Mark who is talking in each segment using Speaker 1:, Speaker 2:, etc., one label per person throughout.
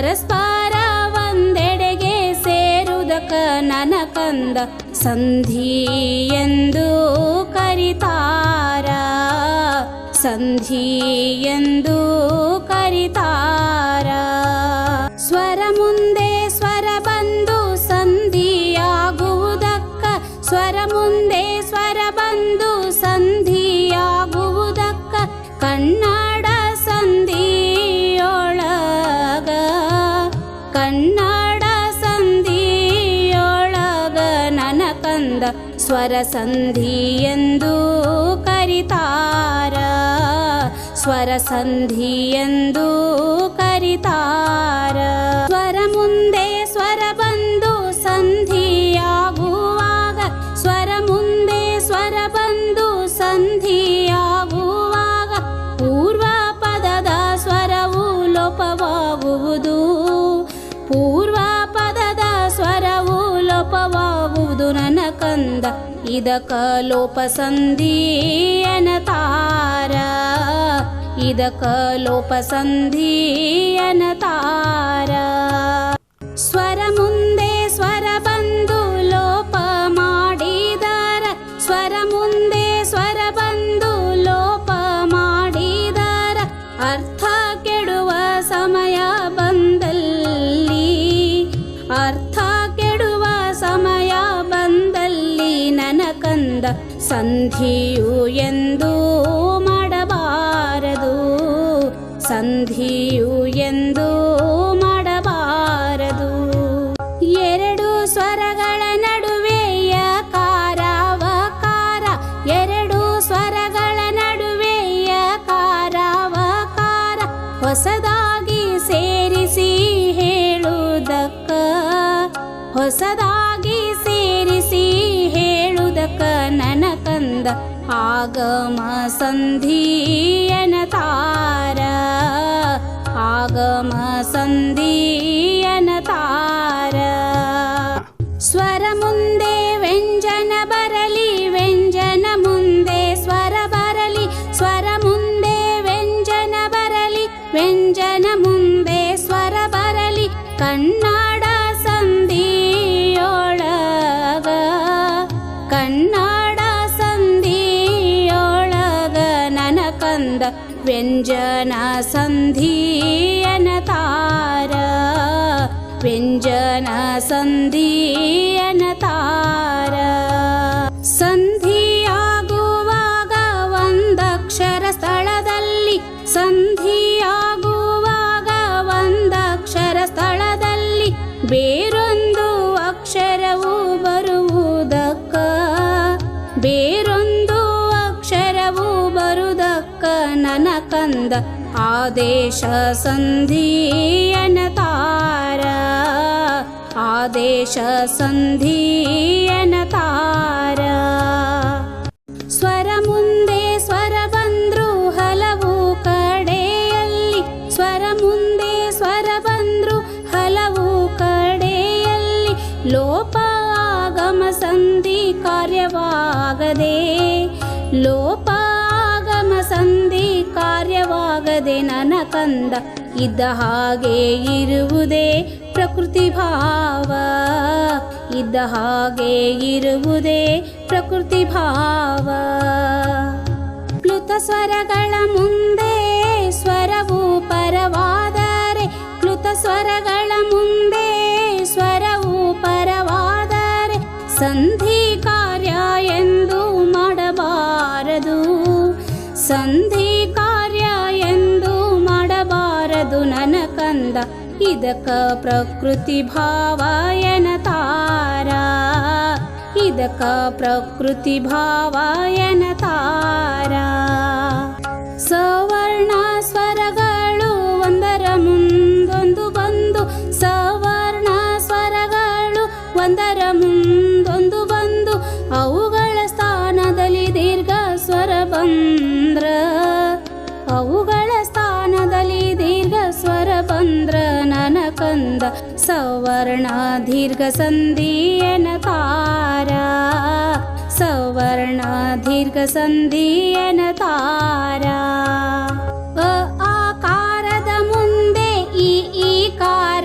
Speaker 1: ಪರಸ್ಪರ ಒಂದೆಡೆಗೆ ಸೇರುವುದಕ್ಕ ನನ್ನ ಕಂದ ಸಂಧಿ ಎಂದು ಕರಿತಾರ, ಸಂಧಿ ಎಂದು ಕರಿತಾರ. ಸ್ವರ ಮುಂದೆ ಸ್ವರ ಬಂದು ಸಂಧಿಯಾಗುವುದಕ್ಕ, ಸ್ವರ ಮುಂದೆ ಸ್ವರ ಬಂದು ಸಂಧಿಯಾಗುವುದಕ್ಕ ಕನ್ನಡ ಸಂಧಿಯೊಳಗ, ಕನ್ನಡ ಸಂಧಿಯೊಳಗ ನನ್ನ ಕಂದ ಸ್ವರ ಸಂಧಿ ಎಂದು ಕರಿತಾರ, ಸ್ವರ ಸಂಧಿ ಎಂದು ಕರಿತಾರ. ಸ್ವರ ಮುಂದೆ ಸ್ವರ ಬಂದು ಸಂಧಿಯಾಗುವಾಗ, ಸ್ವರ ಮುಂದೆ ಸ್ವರ ಬಂದು ಸಂಧಿಯಾಗುವಾಗ ಪೂರ್ವ ಪದದ ಸ್ವರವು ಲೋಪವಾಗುವುದು, ಪೂರ್ವ ಪದದ ಸ್ವರವು ಲೋಪವಾಗುವುದು ನನ್ನ ಕಂದ ಇದಕ್ಕ ಲೋಪ ಸಂಧಿ ಅನ್ನತಾರ, ಇದಕ್ಕ ಲೋಪ ಸಂಧಿ ಅನ್ನತಾರ. ಸ್ವರ ಮುಂದೆ ಸ್ವರ ಬಂದು ಲೋಪ ಮಾಡಿದರ, ಸ್ವರ ಮುಂದೆ ಸ್ವರ ಬಂದು ಲೋಪ ಮಾಡಿದರ ಅರ್ಥ ಕೆಡುವ ಸಮಯ ಬಂದಲ್ಲಿ, ಅರ್ಥ ಕೆಡುವ ಸಮಯ ಬಂದಲ್ಲಿ ನನ್ನ ಕಂದ ಸಂಧಿಯು ಎಂದು ಮಾಡಬಾರದು, ಸಂಧಿಯು ಎಂದು ಮಾಡಬಾರದು. ಎರಡು ಸ್ವರಗಳ ನಡುವೆ ಯಕಾರ ವಕಾರ, ಎರಡು ಸ್ವರಗಳ ನಡುವೆ ಯಕಾರ ವಕಾರ ಹೊಸದಾಗಿ ಸೇರಿಸಿ ಹೇಳುವುದಕ್ಕ, ಹೊಸದಾಗಿ ಸೇರಿಸಿ ಹೇಳುವುದಕ್ಕ ನನ್ನ ಕಂದ ಆಗಮ ಸಂಧಿ ಅನ್ನತಾರ, ಆಗಮ ಸಂಧಿ ಅನ್ನತಾರ. ಸ್ವರ ಮುಂದೆ ವ್ಯಂಜನ ಬರಲಿ, ವ್ಯಂಜನ ಮುಂದೆ ಸ್ವರ ಬರಲಿ, ಸ್ವರ ಮುಂದೆ ವ್ಯಂಜನ ಬರಲಿ, ವ್ಯಂಜನ ಮುಂದೆ ಸ್ವರ ಬರಲಿ ಕನ್ನಡ ಸಂಧಿಯೊಳಗ, ಕನ್ನಡ ಸಂಧಿಯೊಳಗ ನನ್ನ ಕಂದ ವ್ಯಂಜನ ಸಂಧಿ ಅನ್ನತಾರ, ವ್ಯಂಜನ ಸಂಧಿ ಅನ್ನತಾರ. ಸಂಧಿಯಾಗುವಾಗ ಒಂದಕ್ಷರ ಸ್ಥಳದಲ್ಲಿ, ಸಂಧಿಯಾಗುವಾಗ ಒಂದಕ್ಷರ ಸ್ಥಳದಲ್ಲಿ ಬೇರೊಂದು ಅಕ್ಷರವು ಬರುವುದಕ್ಕ, ಬೇರೊಂದು ಅಕ್ಷರವು ಬರುವುದಕ್ಕ ನನ್ನ ಕಂದ ಆದೇಶ ಸಂಧಿ ಅನ್ನತಾರ, ಆದೇಶ ಸಂಧಿ ಅನ್ನತಾರ. ಸ್ವರ ಮುಂದೆ ಸ್ವರ ಬಂದ್ರು ಹಲವು ಕಡೆಯಲ್ಲಿ, ಸ್ವರ ಮುಂದೆ ಸ್ವರ ಬಂದ್ರು ಹಲವು ಕಡೆಯಲ್ಲಿ ಲೋಪ ಆಗಮ ಸಂಧಿ ಕಾರ್ಯವಾಗದೆ, ಲೋಪ ಆಗಮ ಸಂಧಿ ಕಾರ್ಯವಾಗದೆ ನನ್ನ ಕಂದ ಇದ್ದ ಹಾಗೆ ಇರುವುದೇ ಪ್ರಕೃತಿ ಭಾವ, ಇದ್ದ ಹಾಗೆ ಇರುವುದೇ ಪ್ರಕೃತಿ ಭಾವ. ಪ್ಲುತ ಸ್ವರಗಳ ಮುಂದೆ ಸ್ವರವು ಪರವಾದರೆ, ಪ್ಲುತ ಸ್ವರಗಳ ಮುಂದೆ ಸ್ವರವು ಪರವಾದರೆ ಸಂಧಿ ಕಾರ್ಯ ಎಂದು ಮಾಡಬಾರದು, ಸಂಧಿ ಕಾರ್ಯ ಎಂದು ಮಾಡಬಾರದು ನನ್ನ ಕಂದ ಇದಕ್ಕ ಪ್ರಕೃತಿ ಭಾವ ಎನ್ನತಾರ, ಇದಕ್ಕ ಪ್ರಕೃತಿ ಭಾವ ಎನ್ನತಾರ. ಸವರ್ಣ ಸ್ವರಗಳು ಒಂದರ ಮುಂದೊಂದು ಬಂದು, ಸವರ್ಣ ಸ್ವರಗಳು ಒಂದರ ಮುಂದೊಂದು ಬಂದು ಅವುಗಳ ಸ್ಥಾನದಲ್ಲಿ ದೀರ್ಘ ಸ್ವರ ಬಂದ್ರ, ಅವುಗಳ ಸ್ಥಾನದಲ್ಲಿ ದೀರ್ಘ ಸ್ವರ ಬಂದ್ರ ನನ್ನ ಕಂದ ಸವರ್ಣ ದೀರ್ಘ ಸಂಧಿ ಎನ್ನತಾರ, ಸವರ್ಣ ದೀರ್ಘ ಸಂಧಿ ಎನ್ನತಾರ. ಅ ಆಕಾರದ ಮುಂದೆ ಈ ಈಕಾರ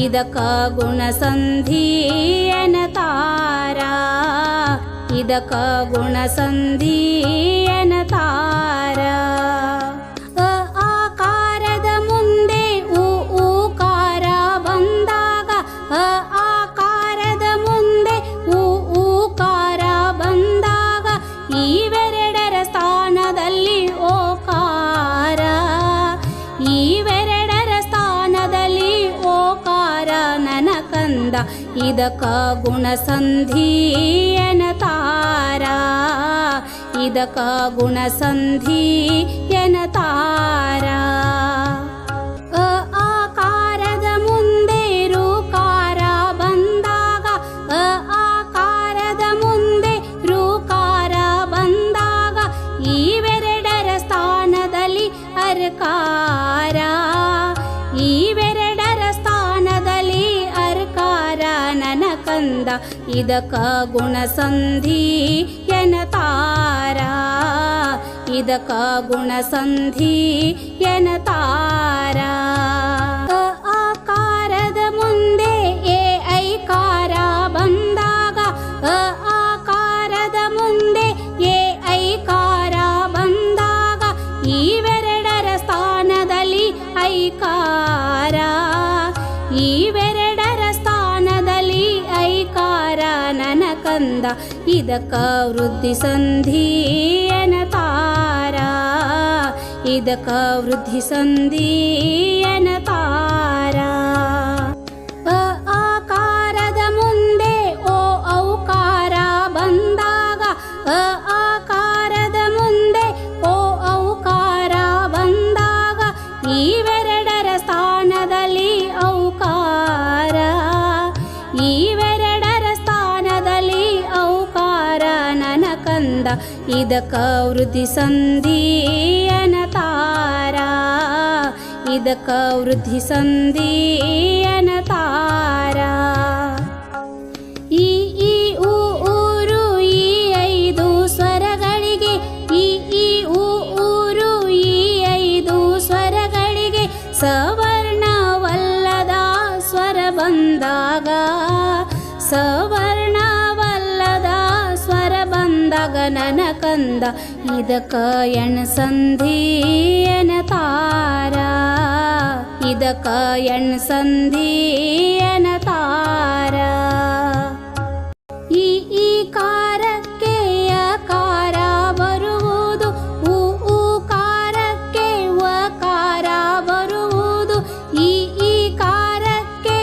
Speaker 1: ಇದಕ ಗುಣಸಂಧಿ ಎನ್ನತಾರ ಇದಕ ಗುಣಸಂಧಿ ಎನ್ನತಾರ ಆಕಾರದ ಮುಂದೆ ಊಕಾರ ಬಂದಾಗ ಆಕಾರದ ಮುಂದೆ ಊಕಾರ ಬಂದಾಗ ಇವೆರಡರ ಸ್ಥಾನದಲ್ಲಿ ಓಕಾರ ಇವೆರಡರ ಸ್ಥಾನದಲ್ಲಿ ಓಕಾರ ನನ್ನ ಕಂದ ಇದಕ ಗುಣಸಂಧಿ ಎನ್ನತಾರ ಇದಕ ಗುಣಸಂಧಿ ಎನ್ನತಾರ ಆಕಾರದ ಮುಂದೆ ಋಕಾರ ಬಂದಾಗ ಆಕಾರದ ಮುಂದೆ ಋಕಾರ ಬಂದಾಗ ಇವೆರಡರ ಸ್ಥಾನದಲ್ಲಿ ಅರ್ಕಾರ ಇವೆರಡರ ಸ್ಥಾನದಲ್ಲಿ ಅರ್ಕಾರ ನನ್ನ ಕಂದ ಇದಕ ಗುಣಸಂಧಿ ಎನ್ನತಾರ ಇದಕ ಗುಣಸಂಧಿ ಎನ್ನತಾರ ಆಕಾರದ ಮುಂದೆ ಐಕಾರ ಬಂದಾಗ ಆಕಾರದ ಮುಂದೆ ಐಕಾರ ಬಂದಾಗ ಇವೆರಡರ ಸ್ಥಾನದಲ್ಲಿ ಐಕಾರ ಇವೆರಡರ ಸ್ಥಾನದಲ್ಲಿ ಐಕಾರ ನನ್ನ ಕಂದ ಇದಕ ವೃದ್ಧಿ ಸಂಧಿ ಎನ್ನತಾರ ಇದಕ ವೃದ್ಧಿ ಸಂಧಿ ಎನ್ನತಾರ ಆಕಾರದ ಮುಂದೆ ಔಕಾರ ಬಂದಾಗ ಆಕಾರದ ಮುಂದೆ ಔಕಾರ ಬಂದಾಗ ಇವೆರಡರ ಸ್ಥಾನದಲ್ಲಿ ಔಕಾರ ಇವೆರಡರ ಸ್ಥಾನದಲ್ಲಿ ಔಕಾರ ನನ್ನ ಕಂದ ಇದಕ ವೃದ್ಧಿ ಸಂಧಿ ಎನ್ನತಾರ ಇದಕ ವೃದ್ಧಿ ಸಂಧಿ ಎನ್ನತಾರ ಈ ಊರು ಈ ಐದು ಸ್ವರಗಳಿಗೆ ಈ ಊರು ಈ ಐದು ಸ್ವರಗಳಿಗೆ ಸವರ್ಣವಲ್ಲದ ಸ್ವರ ಬಂದಾಗ ಸವರ್ಣವಲ್ಲದ ಸ್ವರ ಬಂದಾಗ ನನ್ನ ಕಂದ ಇದಕ ಎಣ್ಸಂಧಿ ಎನ್ನತಾರ ಇದಕ ಎಣ್ಸಂಧಿ ಎನ್ನತಾರ ಈ ಕಾರಕ್ಕೆ ಅಕಾರ ಬರುವುದು ಊಕಾರಕ್ಕೆ ವಕಾರ ಬರುವುದು ಈ ಕಾರಕ್ಕೆ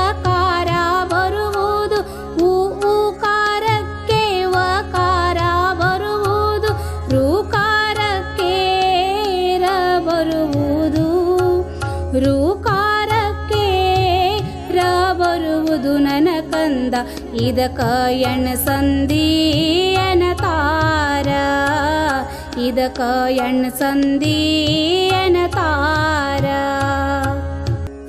Speaker 1: ಅಕಾರ ಬರುವುದು ಊಕಾರಕ್ಕೆ ವಕಾರ ಬರುವುದು ಋಕಾರಕ್ಕೆ ರ ಬರುವುದು ಋಕಾರಕ್ಕೆ ರ ಬರುವುದು ನನ್ನ ಕಂದ ಇದಕ ಎಣ್ಸಂಧಿ ಎನ್ನತಾರ ಇದಕ ಎಣ್ಸಂಧಿ ಎನ್ನತಾರ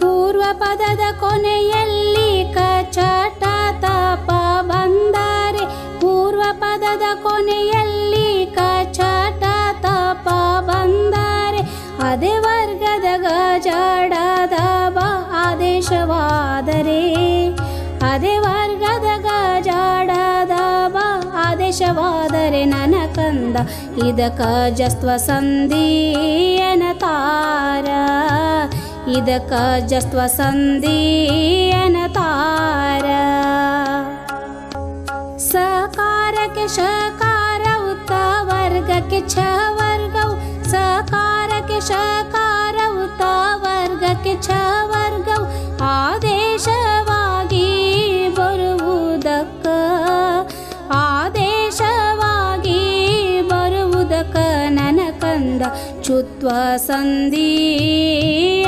Speaker 1: ಪೂರ್ವ ಪದದ ಕೊನೆಯಲ್ಲಿ ಕಚಟ ತಪ ಬಂದರೆ ಪೂರ್ವ ಪದದ ಕೊನೆಯಲ್ಲಿ ಕಚಟ ತಪ ಬಂದರೆ ಅದೇ ವರ್ಗದ ಗಜಡದ ಆದೇಶವಾದರೆ ಅದೇ ವರ್ಗದ ಗಜಡದ ಆದೇಶವಾದರೆ ನನ್ನ ಕಂದ ಇದಕ ಜಸ್ತ್ವ ಸಂಧಿ ಎನ್ನತಾರ ಇದಕ ಜಸ್ತ್ವ ಸಂಧಿ ಎನ್ನತಾರ ಸಕಾರಕ್ಕೆ ಶಕಾರ ಉತ್ತ ವರ್ಗಕ್ಕೆ ಛ ವರ್ಗವು ಸಕಾರಕ್ಕೆ ಶಕಾರ ಉತ್ತ ವರ್ಗಕ್ಕೆ ಛ ವರ್ಗವು ಆದೇಶವಾಗಿ ಬರುವುದಕ್ಕ ಆದೇಶವಾಗಿ ಬರುವುದಕ್ಕ ನನ್ನ ಕಂದ ಚುತ್ವ ಸಂಧಿ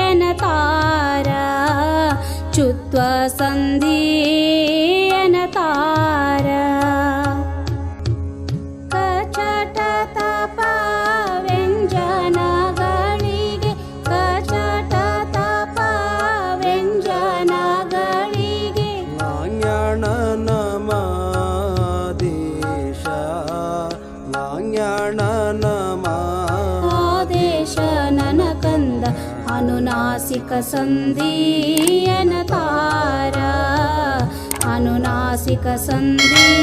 Speaker 1: ಎನ್ನತಾರ ಚುತ್ವ ಸಂಧಿ ಎನ್ನತಾರ ಕಚಟ ತಪ ವ್ಯಂಜನಗಳಿಗೆ ಕಚಟ ತಪ ವ್ಯಂಜನಗಳಿಗೆ
Speaker 2: ಲಾಂಗ್ಯಾಣ ನಮಾದೇಶ ಲಾಂಗ್ಯಾಣ ನಮ
Speaker 1: ಆದೇಶ ನನ್ನ ಕಂದ ಅನುನಾಸಿಕ सन्धियनतारा अनुनासिक सन्धियनतारा